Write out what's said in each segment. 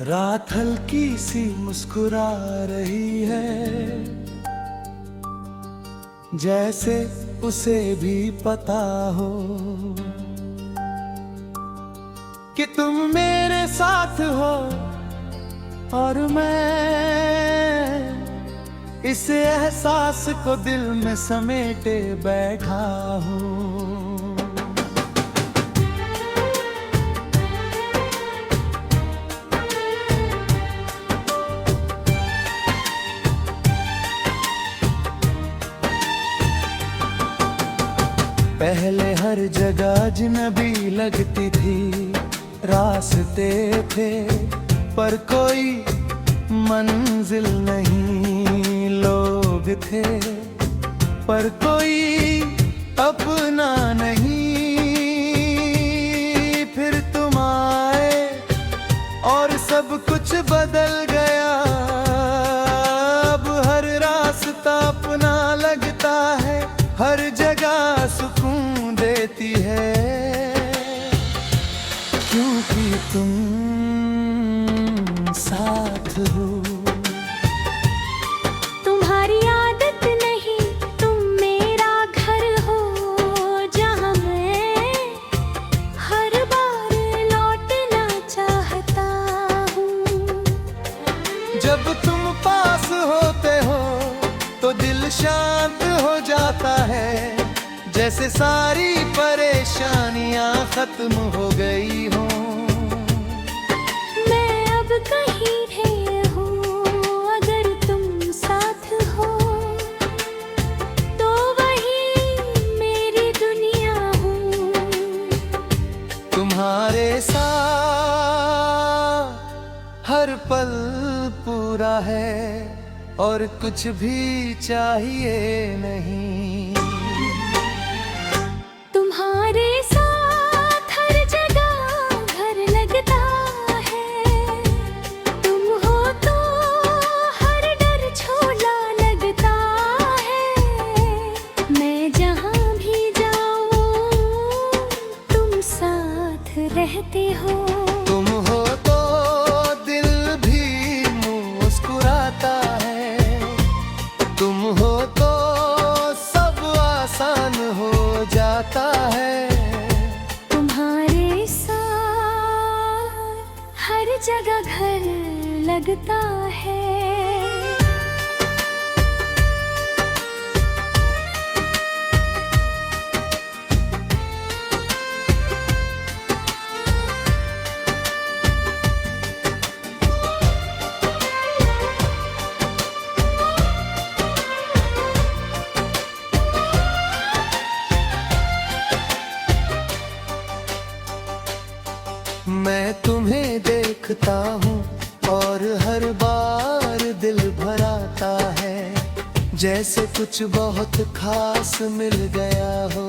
रात हल्की सी मुस्कुरा रही है, जैसे उसे भी पता हो कि तुम मेरे साथ हो और मैं इस एहसास को दिल में समेटे बैठा हूँ। पहले हर जगह अजनबी लगती थी, रास्ते थे पर कोई मंजिल नहीं, लोग थे पर कोई अपना नहीं। फिर तुम आए और सब कुछ बदल गया, अब हर रास्ता अपना लगता है, हर जगह सुकून देती है, क्योंकि तुम साथ हो। तुम्हारी आदत नहीं, तुम मेरा घर हो, जहाँ मैं हर बार लौटना चाहता हूँ। जब तुम पास होते हो तो दिल शांत हो जाता है, जैसे सारी परेशानियां खत्म हो गई हो। मैं अब कहीं ढेर हूँ, अगर तुम साथ हो तो वही मेरी दुनिया हूँ। तुम्हारे साथ हर पल पूरा है और कुछ भी चाहिए नहीं। तुम्हारे साथ हर जगह घर लगता है, तुम हो तो हर डर छोड़ा लगता है। मैं जहाँ भी जाऊँ तुम साथ रहते हो। तुम हो तो दिल भी मुस्कुराता है, तुम हो तो सब आसान हो जाता है। तुम्हारे साथ हर जगह घर लगता है। मैं तुम्हें देखता हूँ और हर बार दिल भर आता है, जैसे कुछ बहुत खास मिल गया हो।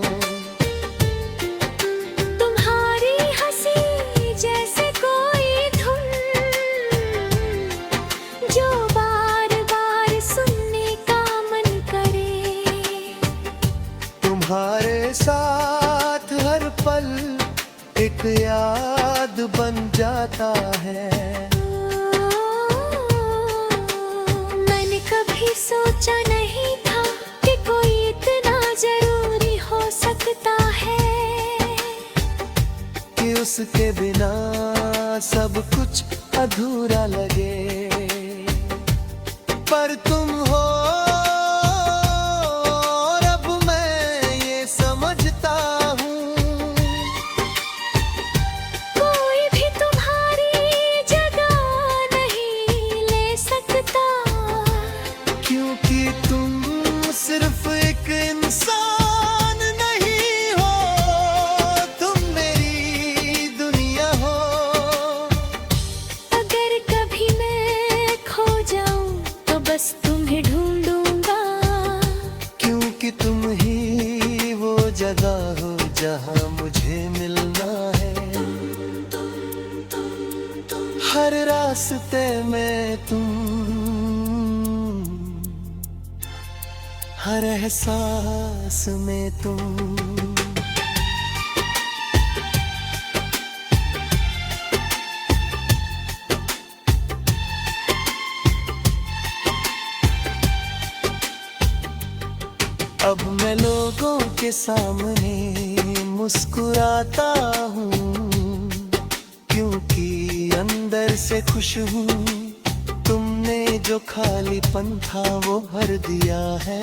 तुम्हारी हंसी जैसे कोई धुन, जो बार बार सुनने का मन करे। तुम्हारे साथ हर पल एक याद बन जाता है। मैंने कभी सोचा नहीं था कि कोई इतना जरूरी हो सकता है, कि उसके बिना सब कुछ अधूरा लगे। पर तुम हो और अब मैं ये समझता हूँ, कोई भी तुम्हारी जगह नहीं ले सकता, क्योंकि तुम सिर्फ एक इंसान नहीं हो, तुम मेरी दुनिया हो। अगर कभी मैं खो जाऊं तो बस तुम्हें ढूंढूंगा, क्योंकि तुम ही वो जगह हो जहाँ मुझे मिलना है। हर रास्ते में तुम, हर एहसास में तुम। सामने मुस्कुराता हूँ, क्योंकि अंदर से खुश हूँ। तुमने जो खालीपन था वो भर दिया है।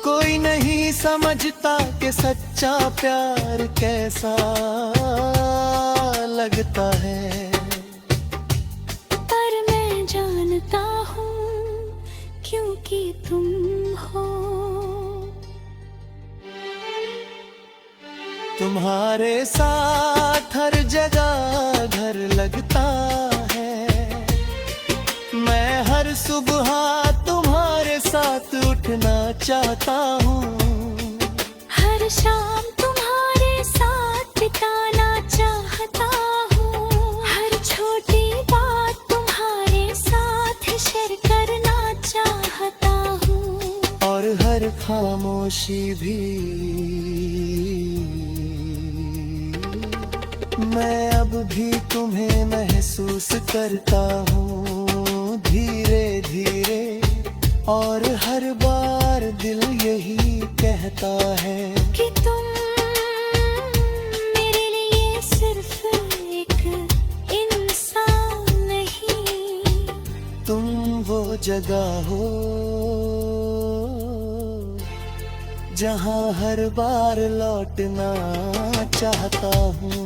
कोई नहीं समझता कि सच्चा प्यार कैसा लगता है। पर मैं जानता हूँ क्योंकि तुम हो। तुम्हारे साथ हर जगह घर लगता है। मैं हर सुबह तुम्हारे साथ उठना चाहता हूँ। हर शाम तुम्हारे साथ बिताना चाहता हूँ। हर छोटी बात तुम्हारे साथ शेयर करना चाहता हूँ। और हर खामोशी भी मैं अब भी तुम्हें महसूस करता हूँ, धीरे धीरे। और हर बार दिल यही कहता है कि तुम मेरे लिए सिर्फ एक इंसान नहीं, तुम वो जगह हो जहाँ हर बार लौटना चाहता हूँ।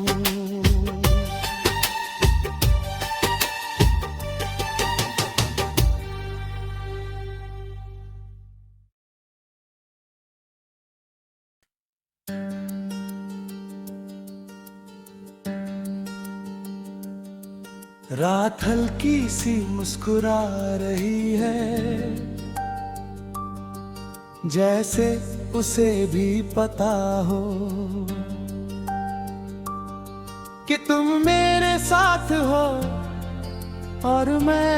रात हल्की सी मुस्कुरा रही है, जैसे उसे भी पता हो कि तुम मेरे साथ हो। और मैं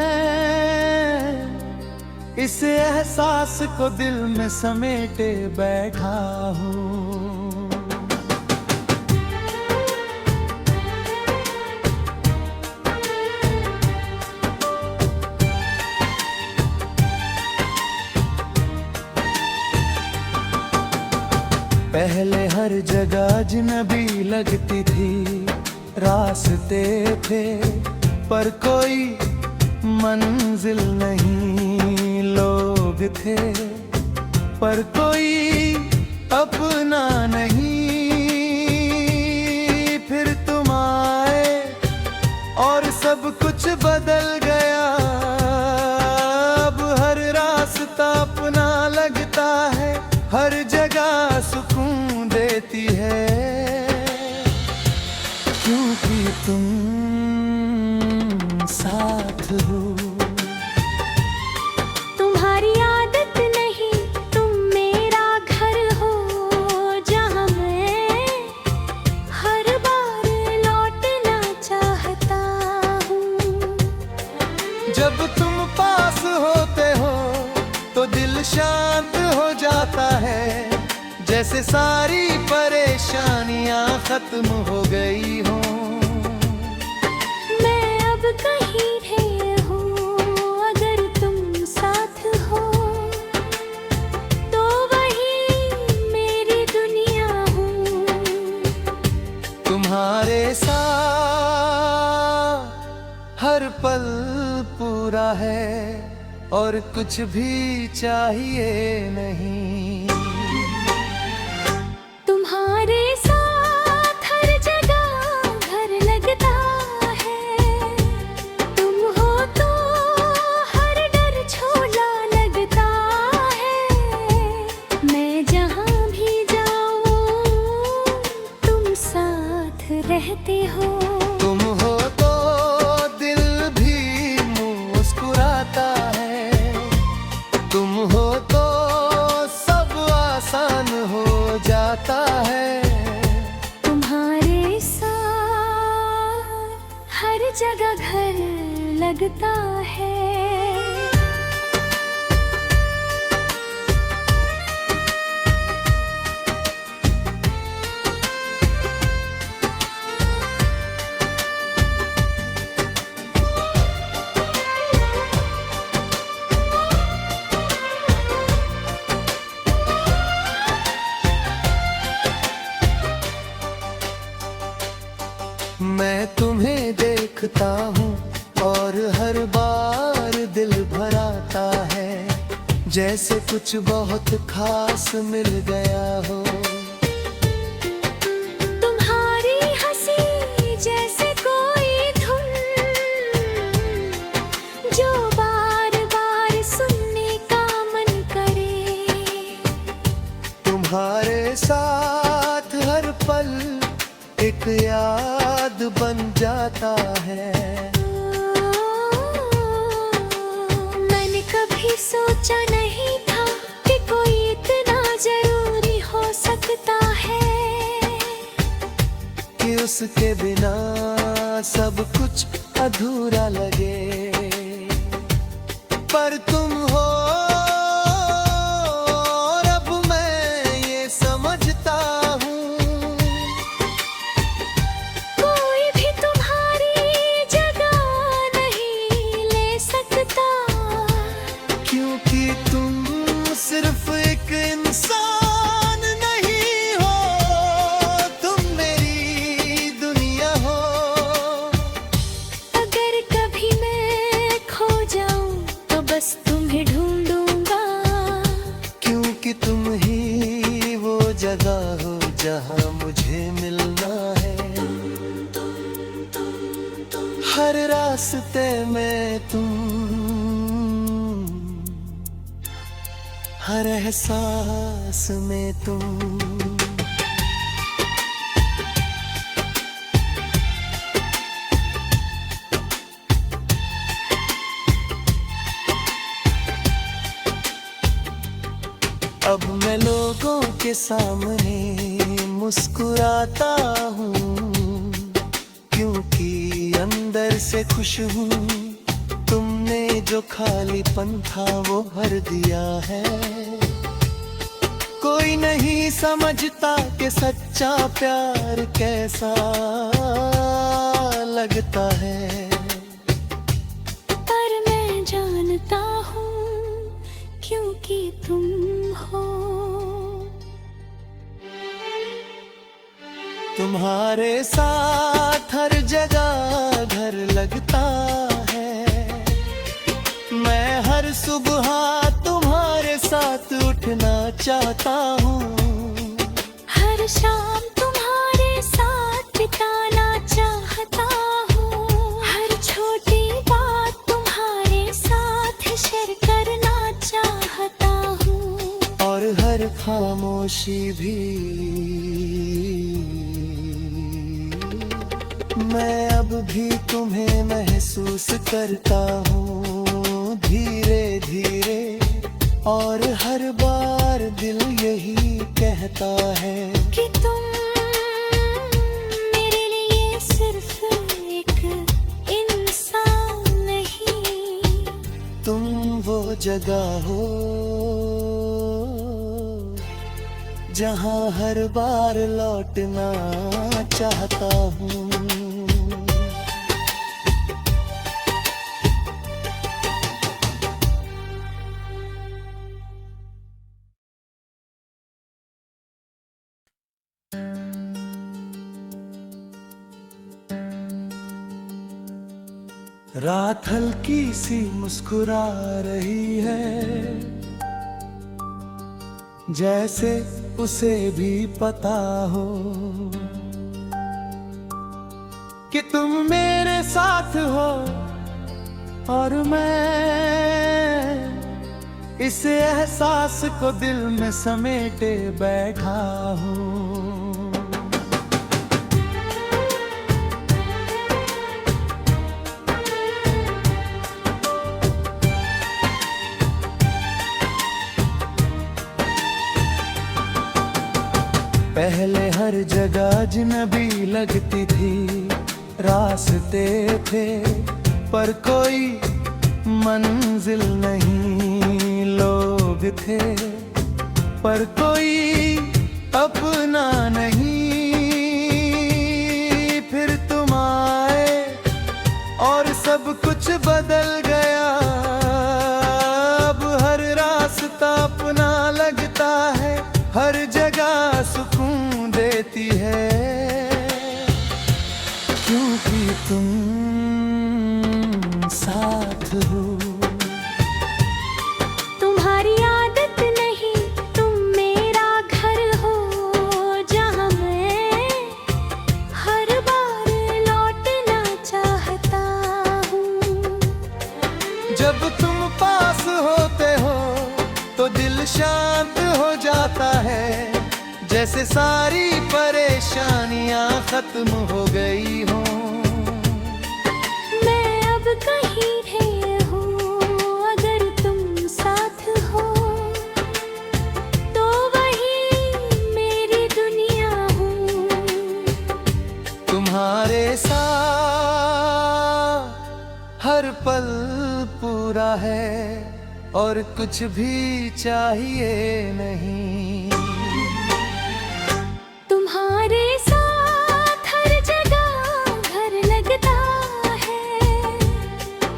इस एहसास को दिल में समेटे बैठा हूँ। पहले हर जगह अजनबी लगती थी, रास्ते थे पर कोई मंजिल नहीं। लोग थे पर कोई अपना नहीं। फिर तुम आए और सब कुछ बदल गया। अब हर रास्ता अपना लगता है, हर जगह सुकून देती है, क्योंकि तुम साथ हो। तुम्हारी आदत नहीं, तुम मेरा घर हो, जहाँ मैं हर बार लौटना चाहता हूँ। जब तुम पास होते हो तो दिल शांत हो जाता है, जैसे सारी परेशानियां खत्म हो गई हो। मैं अब कहीं ढेर हूँ, अगर तुम साथ हो तो वही मेरी दुनिया हूँ। तुम्हारे साथ हर पल पूरा है और कुछ भी चाहिए नहीं। तुम्हारे साथ हर जगह घर लगता है। तुम हो तो हर डर छोड़ा लगता है। मैं जहाँ भी जाऊँ तुम साथ रहते हो। तुम हो तो दिल भी मुस्कुराता है। तुम हो तो सब आसान हो जाता है। तुम्हारे साथ हर जगह घर लगता है। रहता हूँ और हर बार दिल भर आता है, जैसे कुछ बहुत खास मिल गया हो। तुम्हारी हंसी जैसे कोई धुन जो बार बार सुनने का मन करे। तुम्हारे साथ हर पल एक याद बन जाता है। मैंने कभी सोचा नहीं था कि कोई इतना जरूरी हो सकता है, कि उसके बिना सब कुछ अधूरा लगे। पर तुम हो और अब मैं ये समझता हूँ, कोई भी तुम्हारी जगह नहीं ले सकता। क्योंकि तुम सिर्फ एक इंसान नहीं हो, तुम मेरी दुनिया हो। अगर कभी मैं खो जाऊं तो बस तुम्हें ढूंढूंगा, क्योंकि तुम ही वो जगह हो जहाँ मुझे मिलना है। हर रास्ते में तुम, हर एहसास में तुम। अब मैं लोगों के सामने मुस्कुराता हूँ, क्योंकि अंदर से खुश हूँ। तुमने जो खालीपन था वो भर दिया है। कोई नहीं समझता कि सच्चा प्यार कैसा लगता है। पर मैं जानता हूँ क्योंकि तुम हो। तुम्हारे साथ हर जगह घर लगता है। मैं हर सुबह तुम्हारे साथ उठना चाहता हूँ। हर शाम तुम्हारे साथ बिताना चाहता हूँ। हर छोटी बात तुम्हारे साथ शेयर करना चाहता हूँ। और हर खामोशी भी मैं अब भी तुम्हें महसूस करता हूँ, धीरे धीरे। और हर बार दिल यही कहता है कि तुम मेरे लिए सिर्फ एक इंसान नहीं, तुम वो जगह हो जहाँ हर बार लौटना चाहता हूँ। रात हल्की सी मुस्कुरा रही है, जैसे उसे भी पता हो कि तुम मेरे साथ हो। और मैं इस एहसास को दिल में समेटे बैठा हूँ। पहले हर जगह अजनबी लगती थी, रास्ते थे पर कोई मंजिल नहीं, लोग थे पर कोई अपना नहीं। फिर तुम आए और सब कुछ बदल गया। अब हर रास्ता अपना लगता है, हर जगह सुकून देती है, क्योंकि तुम शांत हो जाता है, जैसे सारी परेशानियां खत्म हो गई हों। मैं अब कहीं नहीं हूँ, अगर तुम साथ हो तो वही मेरी दुनिया हूँ। तुम्हारे साथ हर पल पूरा है और कुछ भी चाहिए नहीं। तुम्हारे साथ हर जगह घर लगता है,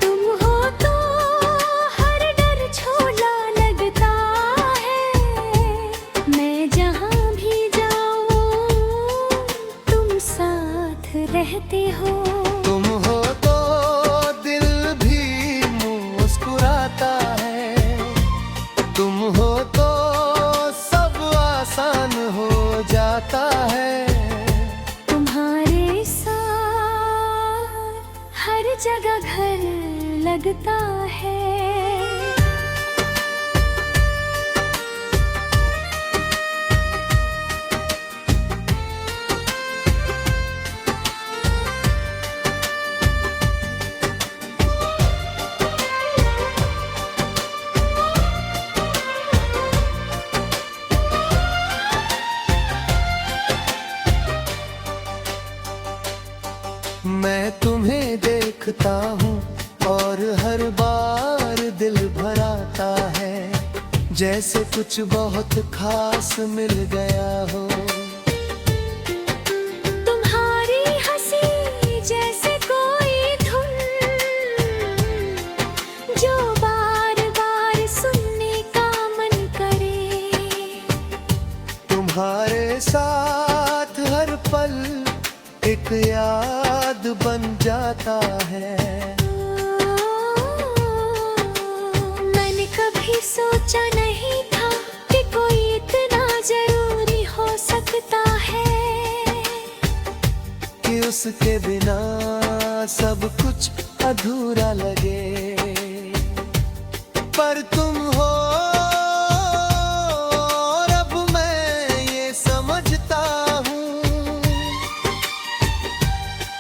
तुम हो तो हर डर छोड़ा लगता है। मैं जहाँ भी जाऊँ तुम साथ रहते हो। तुम हो तो दिल भी मुस्कुराता है, तुम हो तो सब आसान हो जाता है। तुम्हारे साथ हर जगह घर लगता है। मैं तुम्हें देखता हूँ और हर बार दिल भराता है, जैसे कुछ बहुत खास मिल गया हो। तुम्हारी हंसी जैसे कोई धुन, जो बार बार सुनने का मन करे। तुम्हारे साथ हर पल एक याद बन जाता है। मैंने कभी सोचा नहीं था कि कोई इतना जरूरी हो सकता है, कि उसके बिना सब कुछ अधूरा लगे। पर तुम हो और अब मैं ये समझता हूँ,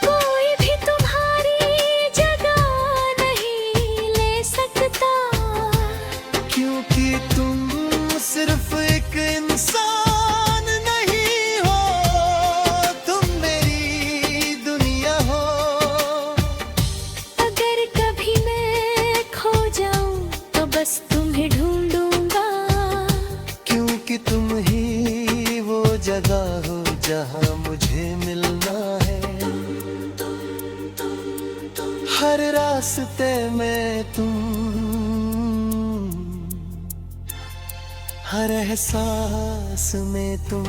कोई भी तुम्हारी जगह नहीं ले सकता। क्योंकि तुम सिर्फ एक इंसान नहीं हो, तुम मेरी दुनिया हो। अगर कभी मैं खो जाऊं तो बस तुम्हें ढूंढूंगा, क्योंकि तुम ही वो जगह हो जहाँ मुझे मिलना है। हर रास्ते में तुम, हर एहसास में तुम।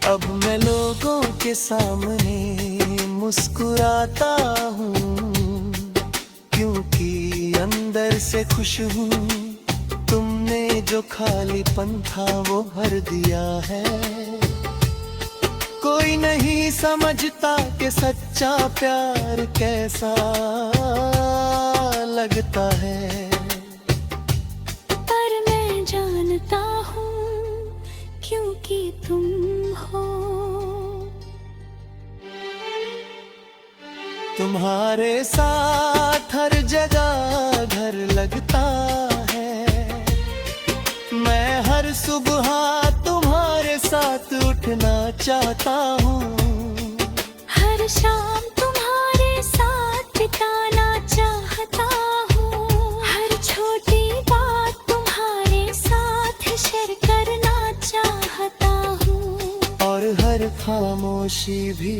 अब मैं लोगों के सामने मुस्कुराता हूँ, क्योंकि अंदर से खुश हूँ। तुमने जो खालीपन था वो भर दिया है। कोई नहीं समझता कि सच्चा प्यार कैसा लगता है। पर मैं जानता हूँ क्योंकि तुम हो। तुम्हारे साथ हर जगह घर लगता है। मैं हर सुबह तुम्हारे साथ उठना चाहता हूँ, हर शाम तुम्हारे साथ बिताना चाहता हूँ। हर छोटी बात तुम्हारे साथ शेयर करना चाहता हूँ, और हर खामोशी भी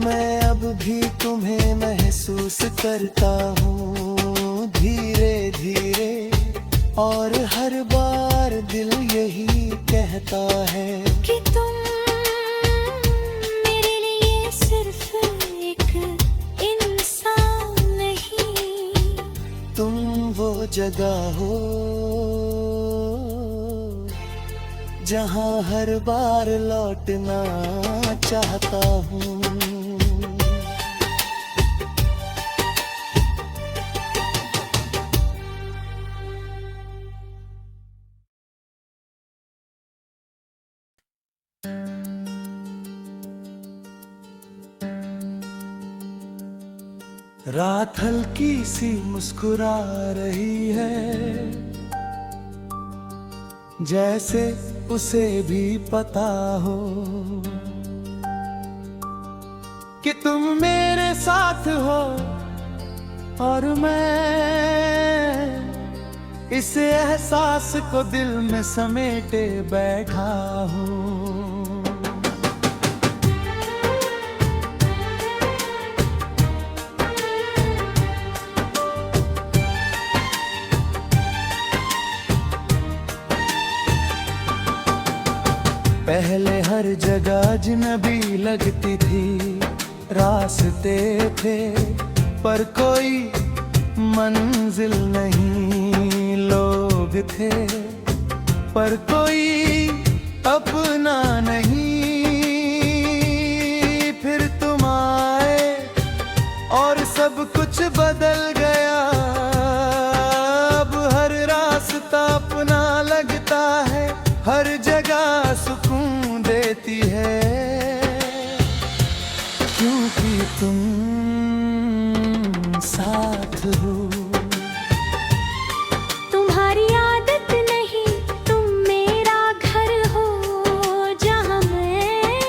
मैं अब भी तुम्हें महसूस करता हूँ, धीरे धीरे। और हर बार दिल यही कहता है कि तुम मेरे लिए सिर्फ एक इंसान नहीं, तुम वो जगह हो जहां हर बार लौटना चाहता हूँ। रात हल्की सी मुस्कुरा रही है, जैसे उसे भी पता हो कि तुम मेरे साथ हो और मैं इस एहसास को दिल में समेटे बैठा हूँ। पहले हर जगह अजनबी लगती थी, रास्ते थे पर कोई मंजिल नहीं, लोग थे पर कोई अपना नहीं। फिर तुम आए और सब कुछ बदल गया, अब हर रास्ता अपना लगता है, हर जगह सुकून देती है, क्योंकि तुम साथ हो। तुम्हारी आदत नहीं, तुम मेरा घर हो, जहाँ मैं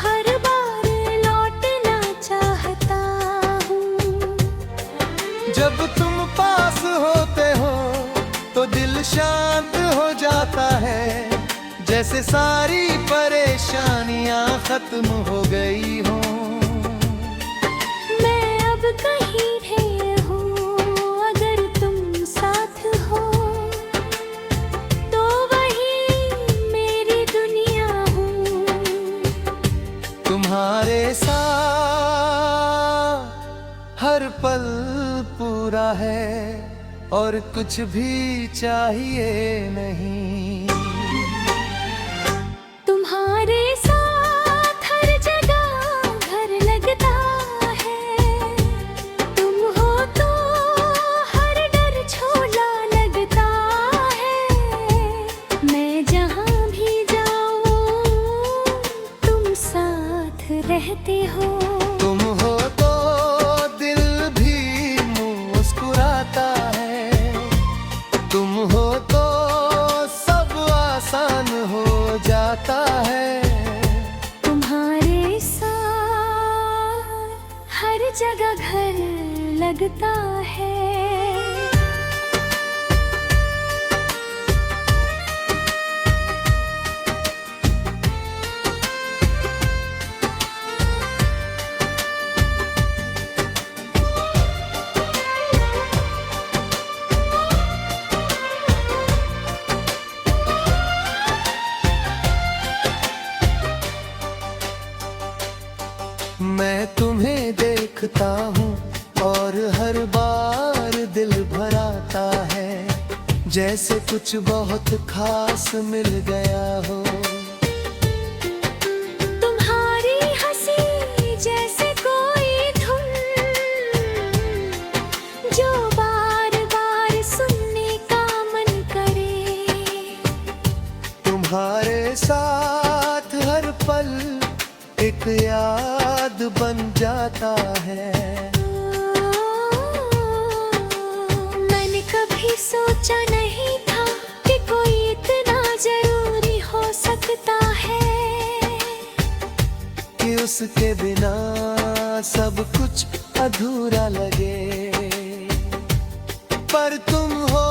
हर बार लौटना चाहता हूँ। जब तुम पास होते हो तो दिल शांत हो जाता है, जैसे सारी परेशानियां खत्म हो गई हो। मैं अब कहीं ढेर हूँ, अगर तुम साथ हो तो वही मेरी दुनिया हूँ। तुम्हारे साथ हर पल पूरा है और कुछ भी चाहिए नहीं। तुम्हारे साथ हर जगह घर लगता है, तुम हो तो हर डर छोड़ा लगता है। मैं जहाँ भी जाऊँ तुम साथ रहते हो। तुम हो तो दिल भी मुस्कुराता है, तुम हो तो सब आसान हो जाता है। तुम्हारे साथ हर जगह घर लगता है। मैं तुम्हें देखता हूँ और हर बार दिल भर आता है, जैसे कुछ बहुत खास मिल गया हो। तुम्हारी हंसी जैसे कोई धुन, जो बार बार सुनने का मन करे। तुम्हारे साथ हर पल एक याद बन जाता है। मैंने कभी सोचा नहीं था कि कोई इतना जरूरी हो सकता है, कि उसके बिना सब कुछ अधूरा लगे। पर तुम हो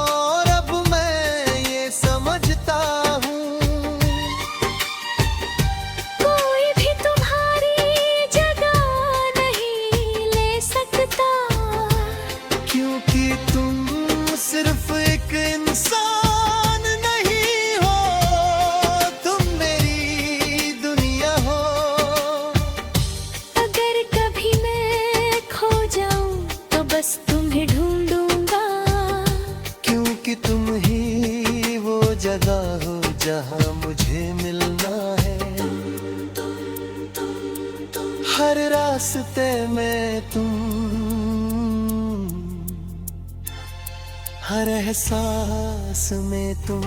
और अब मैं ये समझता हूँ, कोई भी तुम्हारी जगह नहीं ले सकता, क्योंकि तुम सिर्फ एक इंसान नहीं हो, तुम मेरी दुनिया हो। अगर कभी मैं खो जाऊं तो बस तुम्हें ढूंढ जगह हो जहाँ मुझे मिलना है। हर रास्ते में तुम, हर एहसास में तुम।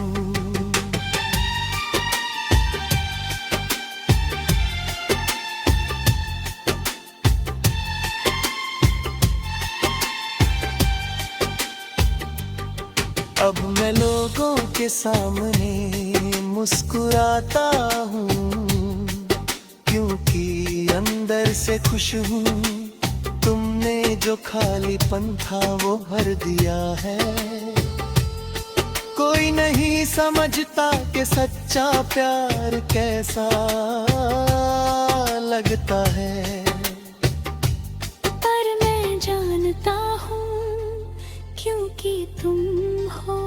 अब मैं लोगों के सामने मुस्कुराता हूँ, क्योंकि अंदर से खुश हूँ। तुमने जो खालीपन था वो भर दिया है। कोई नहीं समझता कि सच्चा प्यार कैसा लगता है। पर मैं जानता हूँ क्योंकि तुम हो।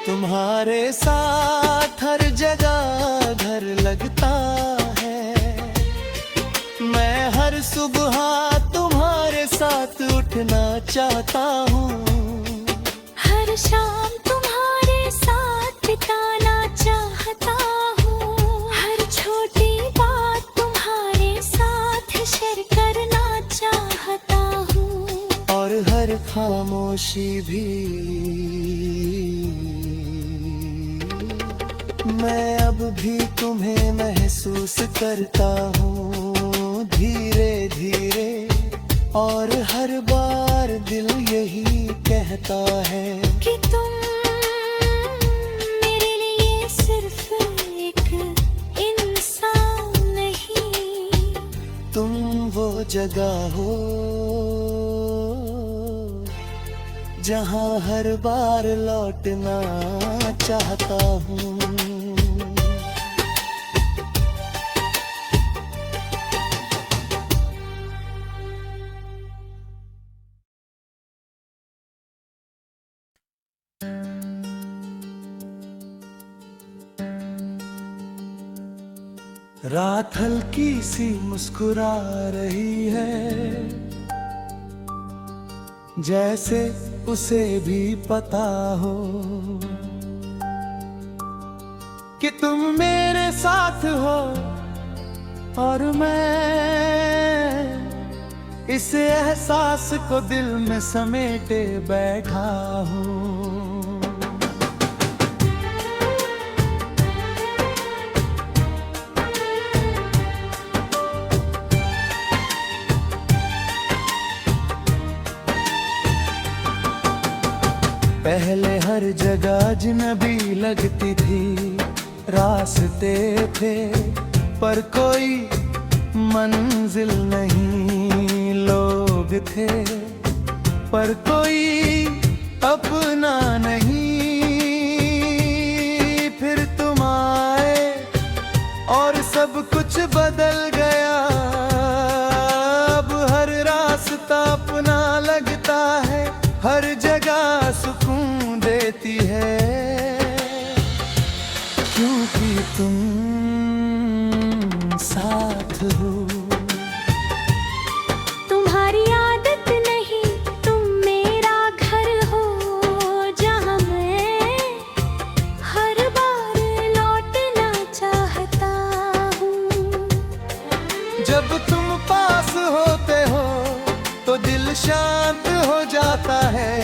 तुम्हारे साथ हर जगह घर लगता है। मैं हर सुबह तुम्हारे साथ उठना चाहता हूँ। हर शाम तुम्हारे साथ बिताना चाहता हूँ। हर छोटी बात तुम्हारे साथ शेयर करना चाहता हूँ। और हर खामोशी भी मैं अब भी तुम्हें महसूस करता हूँ, धीरे धीरे। और हर बार दिल यही कहता है कि तुम मेरे लिए सिर्फ एक इंसान नहीं, तुम वो जगह हो जहाँ हर बार लौटना चाहता हूँ। रात हल्की सी मुस्कुरा रही है, जैसे उसे भी पता हो कि तुम मेरे साथ हो। और मैं इस एहसास को दिल में समेटे बैठा हूँ। पहले हर जगह अजनबी लगती थी, रास्ते थे पर कोई मंजिल नहीं। लोग थे पर कोई अपना नहीं। फिर तुम आए और सब कुछ बदल गया। अब हर रास्ता अपना लगता है, हर जगह सुकून देती है, क्योंकि तुम साथ हो। तुम्हारी आदत नहीं, तुम मेरा घर हो, जहाँ मैं हर बार लौटना चाहता हूँ। जब तुम पास होते हो तो दिल शांत हो जाता है,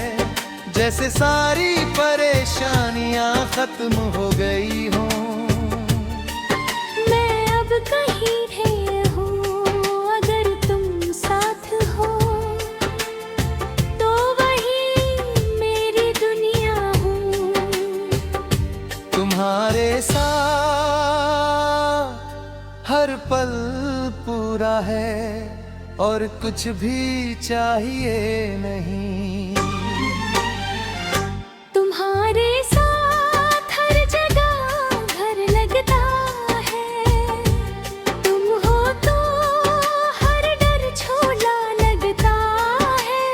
जैसे सारी परेशानियां खत्म हो गई हो। मैं अब कहीं है हूँ, अगर तुम साथ हो तो वही मेरी दुनिया हूँ। तुम्हारे साथ हर पल पूरा है और कुछ भी चाहिए नहीं। तुम्हारे साथ हर जगह घर लगता है। तुम हो तो हर डर छोड़ा लगता है।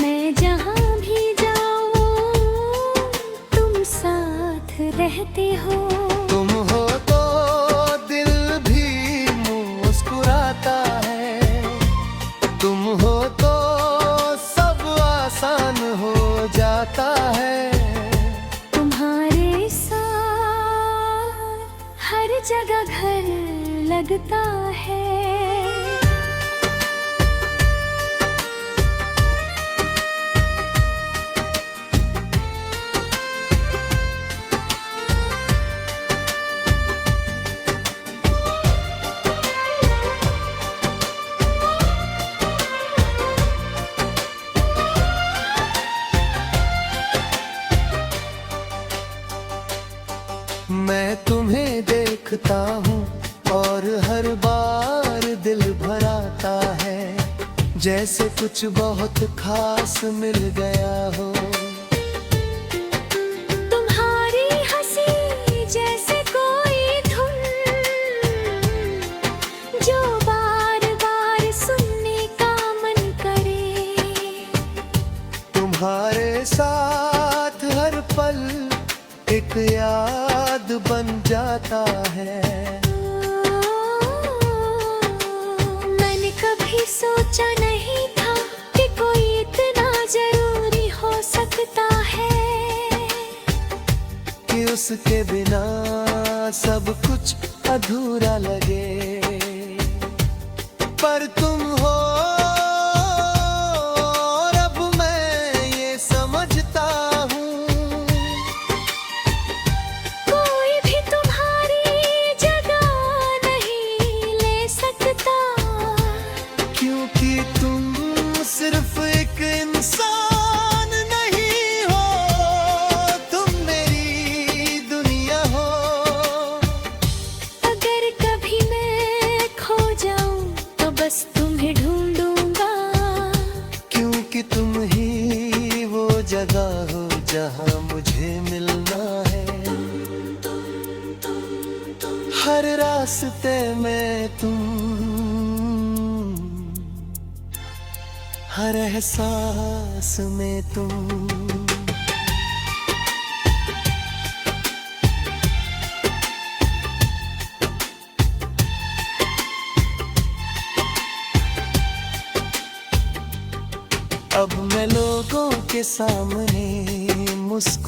मैं जहाँ भी जाऊँ तुम साथ रहते हो। तुम हो तो दिल भी मुस्कुराता है। तुम हो तो सब आसान हो जाता है। तुम्हारे साथ हर जगह घर लगता है। मैं तुम्हें देखता हूँ और हर बार दिल भर आता है, जैसे कुछ बहुत खास मिल गया हो। तुम्हारी हंसी जैसे कोई धुन जो बार बार सुनने का मन करे। तुम्हारे साथ हर पल एक याद बन जाता है। मैंने कभी सोचा नहीं था कि कोई इतना जरूरी हो सकता है, कि उसके बिना सब कुछ अधूरा लगे। पर तुम हो और अब मैं ये समझता हूँ, कोई भी तुम्हारी जगह नहीं ले सकता। क्योंकि तुम सिर्फ एक इंसान नहीं हो, तुम मेरी दुनिया हो। अगर कभी मैं खो जाऊं तो बस तुम्हें ढूंढूंगा, क्योंकि तुम ही वो जगह हो जहाँ मुझे मिलना है। हर रास्ते में तुम, हर एहसास में तुम। अब मैं लोगों के सामने मुस्कुरा